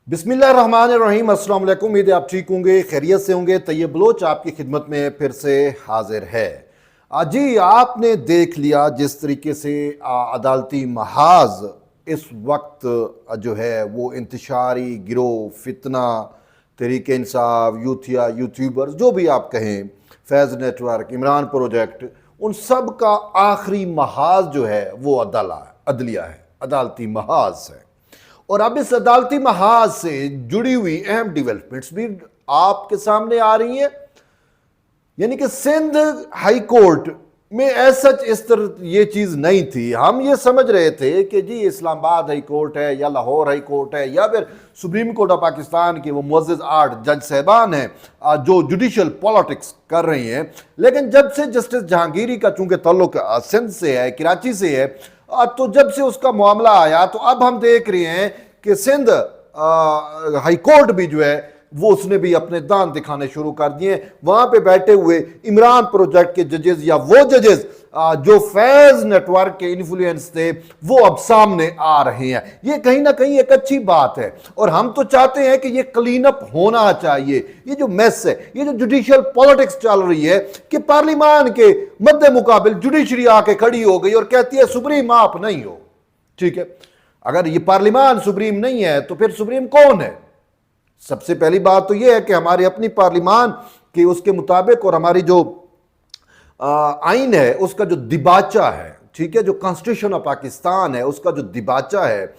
बिस्मिल्लाहिर्रहमानिर्रहीम। अस्सलाम वालेकुम। उम्मीद है आप ठीक होंगे, खैरियत से होंगे। तैयब बलोच आपकी खिदमत में फिर से हाजिर है। जी, आपने देख लिया जिस तरीके से अदालती महाज इस वक्त जो है वो इंतशारी गिरोह, फितना, तहरीक इंसाफ, यूथिया, यूट्यूबर्स, जो भी आप कहें, फैज़ नेटवर्क, इमरान प्रोजेक्ट, उन सब का आखिरी महाज जो है वो अदलिया है, अदालती महाज है। और अब इस अदालती महाज से जुड़ी हुई अहम डेवलपमेंट्स भी आपके सामने आ रही हैं। यानी कि सिंध हाई कोर्ट में ऐसा इस तरह ये चीज नहीं थी। हम ये समझ रहे थे कि जी इस्लामाबाद हाई कोर्ट है या लाहौर हाई कोर्ट है या फिर सुप्रीम कोर्ट ऑफ पाकिस्तान के वो मुअज़्ज़िज़ 8 जज साहबान हैं जो जुडिशल पॉलिटिक्स कर रही हैं। लेकिन जब से जस्टिस जहांगीरी का चूंकि ताल्लुक सिंध से है, कराची से है, तो जब से उसका मामला आया तो अब हम देख रहे हैं कि सिंध हाई कोर्ट भी जो है वो उसने भी अपने दांत दिखाने शुरू कर दिए। वहां पे बैठे हुए इमरान प्रोजेक्ट के जजेस या वो जजेस जो फैज नेटवर्क के इन्फ्लुएंस थे वो अब सामने आ रहे हैं। ये कहीं ना कहीं एक अच्छी बात है और हम तो चाहते हैं कि ये क्लीन अप होना चाहिए। ये जो मेस है, ये जो जुडिशियल पॉलिटिक्स चल रही है कि पार्लिमान के मद्दे मुकाबिल जुडिशरी आके खड़ी हो गई और कहती है सुप्रीम आप नहीं हो। ठीक है, अगर ये पार्लिमान सुप्रीम नहीं है तो फिर सुप्रीम कौन है? सबसे पहली बात तो यह है कि हमारी अपनी पार्लिमान के उसके मुताबिक और हमारी जो आइन है उसका जो दिबाचा है, ठीक है, जो कॉन्स्टिट्यूशन ऑफ पाकिस्तान है उसका जो दिबाचा है,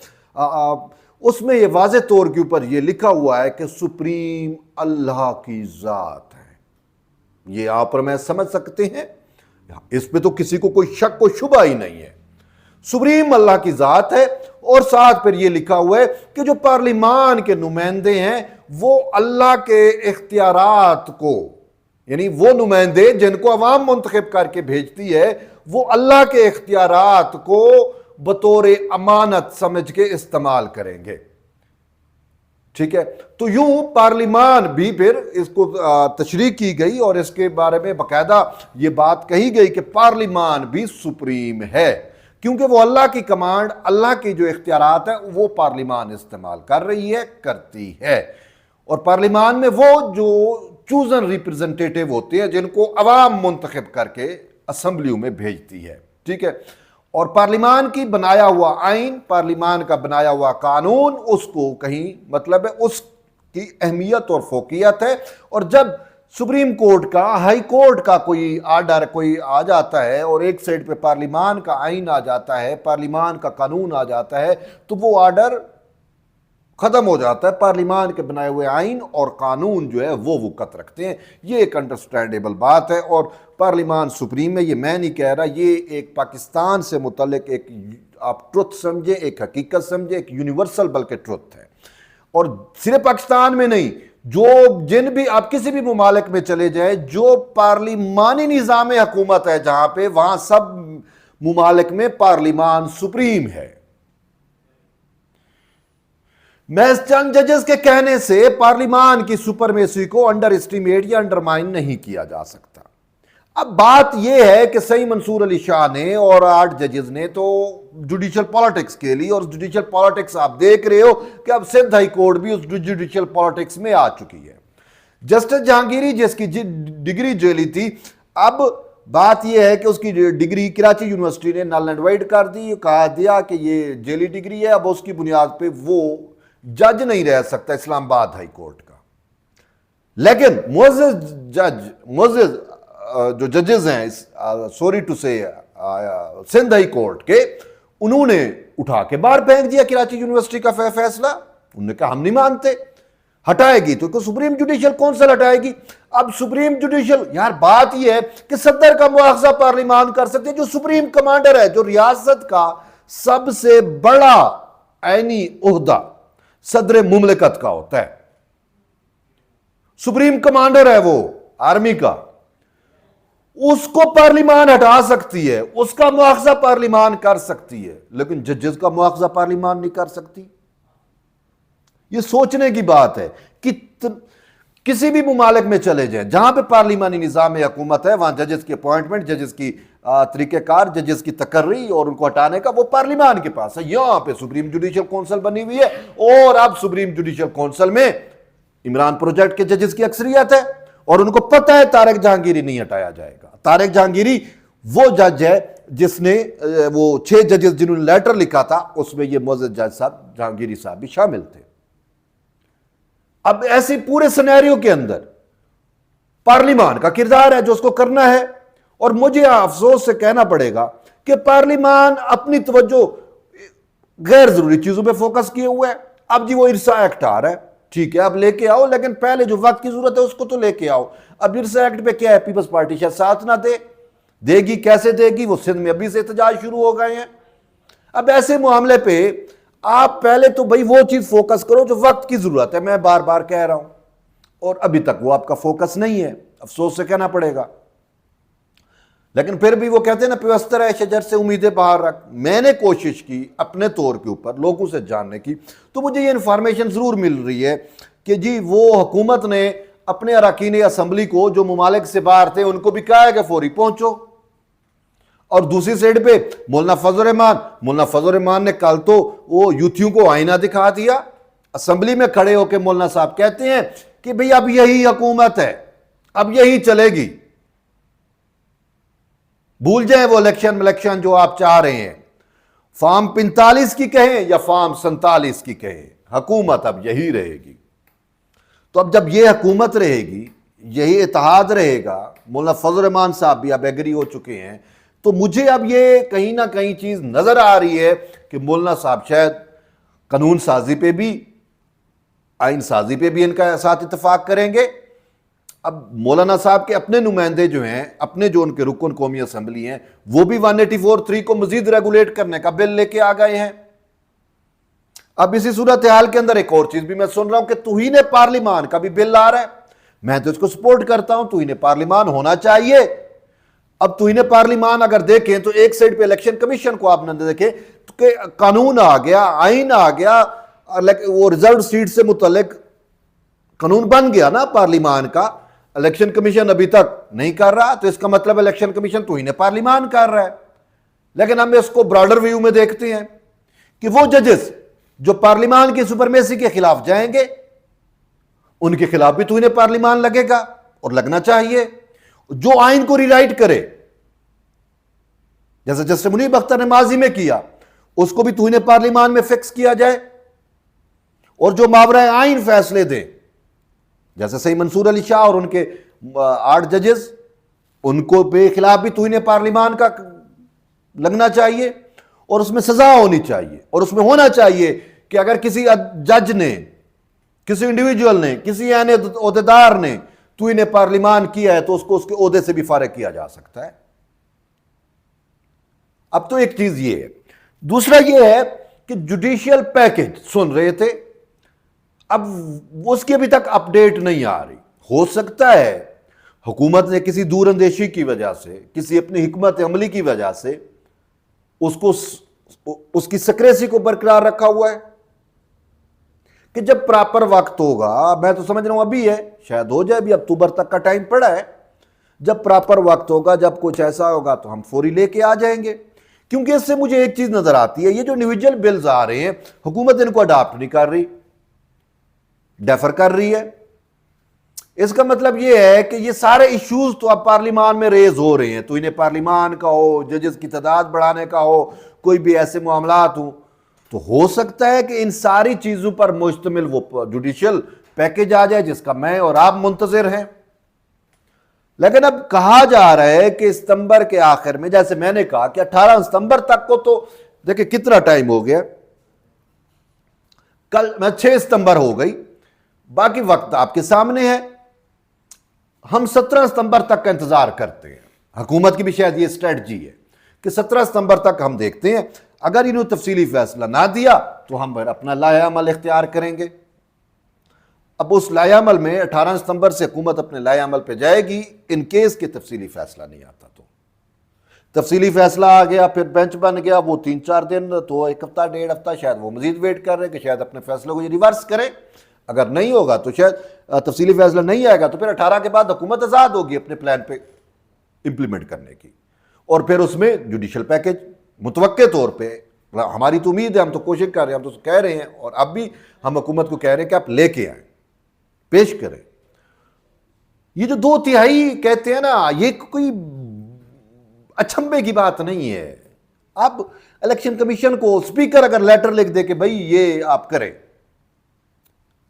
उसमें यह वाज़े तौर के ऊपर यह लिखा हुआ है कि सुप्रीम अल्लाह की जात है। ये आप और मैं समझ सकते हैं, इस पे तो किसी को कोई शक कोई शुबा ही नहीं है। सुप्रीम अल्लाह की जात है और साथ फिर यह लिखा हुआ है कि जो पार्लिमान के नुमाइंदे हैं वो अल्लाह के इख्तियारात को, यानी वो नुमाइंदे जिनको अवाम मुंतखब करके भेजती है, वो अल्लाह के इख्तियारात को बतौर अमानत समझ के इस्तेमाल करेंगे। ठीक है, तो यूं पार्लिमान भी फिर इसको तशरीह की गई और इसके बारे में बाकायदा ये बात कही गई कि पार्लिमान भी सुप्रीम है क्योंकि वो अल्लाह की कमांड, अल्लाह की जो इख्तियारात है वो पार्लिमान इस्तेमाल कर रही है, करती है। और पार्लिमान में वो जो चूजन रिप्रेजेंटेटिव होते हैं जिनको अवाम मुंतखब करके असम्बलियों में भेजती है। ठीक है, और पार्लिमान की बनाया हुआ आइन, पार्लिमान का बनाया हुआ कानून, उसको कहीं मतलब है उसकी अहमियत और फोकियत है। और जब सुप्रीम कोर्ट का, हाई कोर्ट का कोई आर्डर कोई आ जाता है और एक साइड पे पार्लिमान का आइन आ जाता है, पार्लिमान का कानून आ जाता है, तो वो आर्डर खत्म हो जाता है। पार्लिमान के बनाए हुए आइन और कानून जो है वो वक़्त रखते हैं। ये एक अंडरस्टैंडेबल बात है और पार्लिमान सुप्रीम है, ये मैं नहीं कह रहा, ये एक पाकिस्तान से मुतल्लिक एक आप ट्रुथ समझे, एक हकीकत समझे, एक यूनिवर्सल बल्कि ट्रुथ है। और सिर्फ पाकिस्तान में नहीं, जो जिन भी आप किसी भी मुमालिक में चले जाए जो पार्लिमानी निज़ाम हुकूमत है जहां पे, वहां सब मुमालिक में पार्लिमान सुप्रीम है। मैं चंद जजेस के कहने से पार्लिमान की सुपरमेसी को अंडर एस्टिमेट या अंडरमाइन नहीं किया जा सकता। अब बात यह है कि सही मंसूर अली शाह ने और 8 जजेस ने तो जुडिशियल पॉलिटिक्स के लिए, और जुडिशियल पॉलिटिक्स आप देख रहे हो कि अब सिंध हाई कोर्ट भी उस जुडिशियल पॉलिटिक्स में आ चुकी है। जस्टिस जहांगीरी जिसकी डिग्री जेली थी, अब बात यह है कि उसकी डिग्री कराची यूनिवर्सिटी ने नल एंड वाइड कर दी, कहा दिया कि ये जेली डिग्री है, अब उसकी बुनियाद पर वो जज नहीं रह सकता इस्लामाबाद हाई कोर्ट का। लेकिन मुअज़्ज़िज़ जो जजेस हैं, सॉरी टू से सिंध हाई कोर्ट के, उन्होंने उठा के बाहर फेंक दिया कराची यूनिवर्सिटी का फैसला। उन्होंने कहा हम नहीं मानते, हटाएगी तो सुप्रीम जुडिशियल काउंसिल हटाएगी। अब सुप्रीम जुडिशियल, यार बात यह है कि सदर का मुआवजा पार्लिमान कर सकते हैं, जो सुप्रीम कमांडर है, जो रियासत का सबसे बड़ा आईनी ओहदा सदर मुमलिकत का होता है, सुप्रीम कमांडर है वो आर्मी का, उसको पार्लिमान हटा सकती है, उसका मुआवजा पार्लिमान कर सकती है, लेकिन जजेस का मुआवजा पार्लिमान नहीं कर सकती। यह सोचने की बात है कि किसी भी मुमालिक में चले जाएं, जहां पे पार्लिमानी निज़ाम हुकूमत है, वहां जजेस की अपॉइंटमेंट, जजेस की तरीक़ेकार, जजेस की तकर्री और उनको हटाने का वो पार्लिमान के पास है। यहां पे सुप्रीम जुडिशल काउंसिल बनी हुई है और अब सुप्रीम जुडिशल काउंसिल में इमरान प्रोजेक्ट के जजेस की अक्सरियत है और उनको पता है तारिक जहांगीरी नहीं हटाया जाएगा। तारिक जहांगीरी वो जज है जिसने वो 6 जजेस जिन्होंने लेटर लिखा था, उसमें ये मोअज़्ज़ज़ जज साहब जहांगीरी साहब भी शामिल थे। अब ऐसे पूरे सिनेरियो के अंदर पार्लिमान का किरदार है जो उसको करना है, और मुझे अफसोस से कहना पड़ेगा कि पार्लिमान अपनी तवज्जो गैर जरूरी चीजों पे फोकस किए हुए है। अब जी वो इरसा एक्ट आ रहा है, ठीक है, अब लेके आओ, लेकिन पहले जो वक्त की जरूरत है उसको तो लेके आओ। अब इरसा एक्ट पे क्या है, पीपल्स पार्टी शायद साथ ना देगी, कैसे देगी, वो सिंध में अभी से एहतजाज शुरू हो गए हैं। अब ऐसे मामले पे आप पहले तो भाई वो चीज फोकस करो जो वक्त की जरूरत है, मैं बार बार कह रहा हूं, और अभी तक वो आपका फोकस नहीं है, अफसोस से कहना पड़ेगा। लेकिन फिर भी वो कहते हैं ना, पिवस्तर है शजर से उम्मीदें बाहर रख। मैंने कोशिश की अपने तौर के ऊपर लोगों से जानने की, तो मुझे ये इंफॉर्मेशन जरूर मिल रही है कि जी वो हुकूमत ने अपने अरकान असम्बली को जो मुमालिक से बाहर थे उनको भी कहा है कि फौरी पहुंचो। और दूसरी साइड पे मौलाना फजल रहमान ने कल तो वो यूथियों को आईना दिखा दिया, असम्बली में खड़े होकर मौलाना साहब कहते हैं कि भाई अब यही हुकूमत है, अब यही चलेगी, भूल जाए वो इलेक्शन जो आप चाह रहे हैं, फार्म 45 की कहें या फार्म 47 की कहें, हुकूमत अब यही रहेगी। तो अब जब ये हुकूमत रहेगी, यही इत्तेहाद रहेगा, मौलाना फजल रहमान साहब भी अब एग्री हो चुके हैं, तो मुझे अब ये कहीं ना कहीं चीज नजर आ रही है कि मौलाना साहब शायद कानून साजी पे भी, आइन साजी पे भी इनका साथ इत्तेफाक करेंगे। अब मौलाना साहब के अपने नुमाइंदे जो हैं, अपने जो उनके रुकन कौमी असम्बली हैं, वो भी 184(3) को मजीद रेगुलेट करने का बिल लेके आ गए हैं। अब इसी सूरत हाल के अंदर एक और चीज भी मैं सुन रहा हूं कि तौहीन पार्लिमान का भी बिल आ रहा है। मैं तो इसको सपोर्ट करता हूं, तौहीन पार्लिमान होना चाहिए। अब तौहीन पार्लिमान अगर देखें तो एक साइड पे इलेक्शन कमीशन को आप न देखें तो कानून आ गया, आइन आ गया, वो रिजर्व सीट से मुतल्लिक कानून बन गया ना पार्लिमान का, इलेक्शन कमीशन अभी तक नहीं कर रहा, तो इसका मतलब इलेक्शन कमीशन तौहीन पार्लिमान कर रहा है। लेकिन हम इसको ब्रॉडर व्यू में देखते हैं कि वो जजेस जो पार्लिमान की सुपरमेसी के खिलाफ जाएंगे, उनके खिलाफ भी तौहीन पार्लिमान लगेगा, और लगना चाहिए। जो आइन को रिराइट करे, जैसे जस्टिस मुनीब अख्तर ने माजी में किया, उसको भी तौहीन पार्लिमान में फिक्स किया जाए, और जो मावरा आइन फैसले दे, जैसे सही मंसूर अली शाह और उनके 8 जजेस, उनको पे खिलाफ भी तौहीन पार्लिमान का लगना चाहिए, और उसमें सजा होनी चाहिए। और उसमें होना चाहिए कि अगर किसी जज ने, किसी इंडिविजुअल ने, किसी यानी ओहदेदार ने तौहीन पार्लिमान किया है तो उसको उसके ओहदे से भी फारिग किया जा सकता है। अब तो एक चीज ये है। दूसरा ये है कि जुडिशियल पैकेज सुन रहे थे, अब उसकी अभी तक अपडेट नहीं आ रही। हो सकता है हुकूमत ने किसी दूरअंदेशी की वजह से, किसी अपनी हिकमत अमली की वजह से उसको, उसकी सक्रेसी को बरकरार रखा हुआ है कि जब प्रॉपर वक्त होगा, मैं तो समझ रहा हूं अभी है, शायद हो जाए, अभी अक्टूबर तक का टाइम पड़ा है, जब प्रॉपर वक्त होगा, जब कुछ ऐसा होगा तो हम फौरी लेके आ जाएंगे। क्योंकि इससे मुझे एक चीज नजर आती है, ये जो इंडिविजुअल बिल्स आ रहे हैं, हुकूमत इनको अडॉप्ट नहीं कर रही, डेफर कर रही है। इसका मतलब यह है कि ये सारे इश्यूज तो अब पार्लिमान में रेज हो रहे हैं, तो इन्हें पार्लिमान का हो, जजेस की तादाद बढ़ाने का हो, कोई भी ऐसे मामलात हो, तो हो सकता है कि इन सारी चीजों पर मुश्तमिल वो जुडिशियल पैकेज आ जाए जिसका मैं और आप मुंतजिर हैं। लेकिन अब कहा जा रहा है कि सितंबर के आखिर में, जैसे मैंने कहा कि 18 सितंबर तक को, तो देखिए कितना टाइम हो गया, कल 6 सितंबर हो गई, बाकी वक्त आपके सामने है। हम 17 सितंबर तक का इंतजार करते हैं। हुकूमत की भी शायद ये स्ट्रेटजी है कि 17 सितंबर तक हम देखते हैं, अगर इन्होंने तफसीली फैसला ना दिया तो हम अपना लाएअमल इख्तियार करेंगे। अब उस लाएअमल में 18 सितंबर से हुकूमत अपने लाएअमल पे जाएगी, इन केस के तफसीली फैसला नहीं आता तो। तफसीली फैसला आ गया, फिर बेंच बन गया, वो 3-4 दिन, तो 1 हफ्ता 1.5 हफ्ता शायद वो मजीद वेट कर रहे हैं कि शायद अपने फैसले को ये रिवर्स करें। अगर नहीं होगा तो शायद तफसीली फैसला नहीं आएगा, तो फिर 18 के बाद हुकूमत आज़ाद होगी अपने प्लान पे इंप्लीमेंट करने की, और फिर उसमें जुडिशल पैकेज मुतवक्के तौर पे, हमारी तो उम्मीद है, हम तो कोशिश कर रहे हैं, हम तो कह रहे हैं, और अब भी हम हुकूमत को कह रहे हैं कि आप लेके आए, पेश करें। ये जो 2/3 कहते हैं ना, ये कोई अचंभे की बात नहीं है। अब इलेक्शन कमीशन को स्पीकर अगर लेटर लिख दे कि भाई ये आप करें,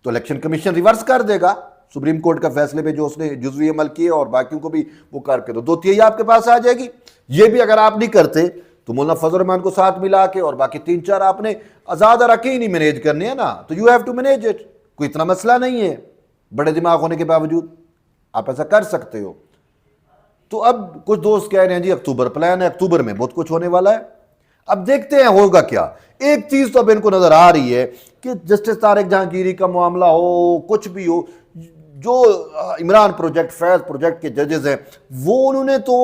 तो इलेक्शन कमीशन रिवर्स कर देगा सुप्रीम कोर्ट का फैसले पे जो उसने जुज़वी अमल किए, और बाकियों को भी वो करके, तो 2/3 आपके पास आ जाएगी। ये भी अगर आप नहीं करते तो मौलाना फजल रहमान को साथ मिला के और बाकी 3-4 आपने आज़ाद अरकान नहीं मैनेज करने हैं ना, तो you have to manage it. कोई इतना मसला नहीं है, बड़े दिमाग होने के बावजूद आप ऐसा कर सकते हो। तो अब कुछ दोस्त कह रहे हैं जी अक्टूबर प्लान है, अक्टूबर में बहुत कुछ होने वाला है। अब देखते हैं होगा क्या। एक चीज तो अब इनको नजर आ रही है कि जस्टिस तारिक जहांगीरी का मामला हो, कुछ भी हो, जो इमरान प्रोजेक्ट, फैज प्रोजेक्ट के जजेस हैं, वो उन्होंने तो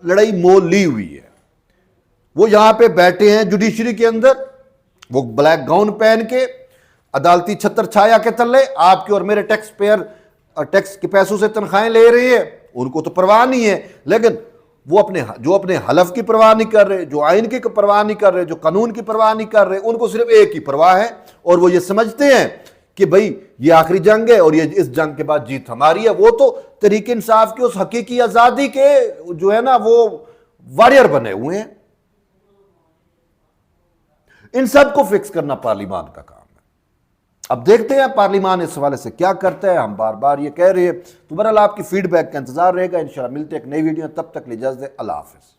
लड़ाई मोल ली हुई है। वो यहां पे बैठे हैं जुडिशरी के अंदर, वो ब्लैक गाउन पहन के अदालती छत्र छाया के तले आपके और मेरे टैक्स पेयर, टैक्स के पैसों से तनख्वाहें ले रही है। उनको तो परवाह नहीं है, लेकिन वो अपने हलफ की परवाह नहीं कर रहे, जो आइन की परवाह नहीं कर रहे, जो कानून की परवाह नहीं कर रहे, उनको सिर्फ एक ही परवाह है, और वो ये समझते हैं कि भाई ये आखिरी जंग है और ये इस जंग के बाद जीत हमारी है। वो तो तहरीक इंसाफ की उस हकीकी आजादी के जो है ना, वो वॉरियर बने हुए हैं। इन सबको फिक्स करना पार्लिमान का काम है। अब देखते हैं पार्लिमान इस हवाले से क्या करता है। हम बार बार ये कह रहे हैं। तो बहरहाल आपकी फीडबैक का इंतजार रहेगा। इंशाल्लाह मिलते हैं एक नई वीडियो, तब तक इजाज़त, अल्लाह हाफिज़।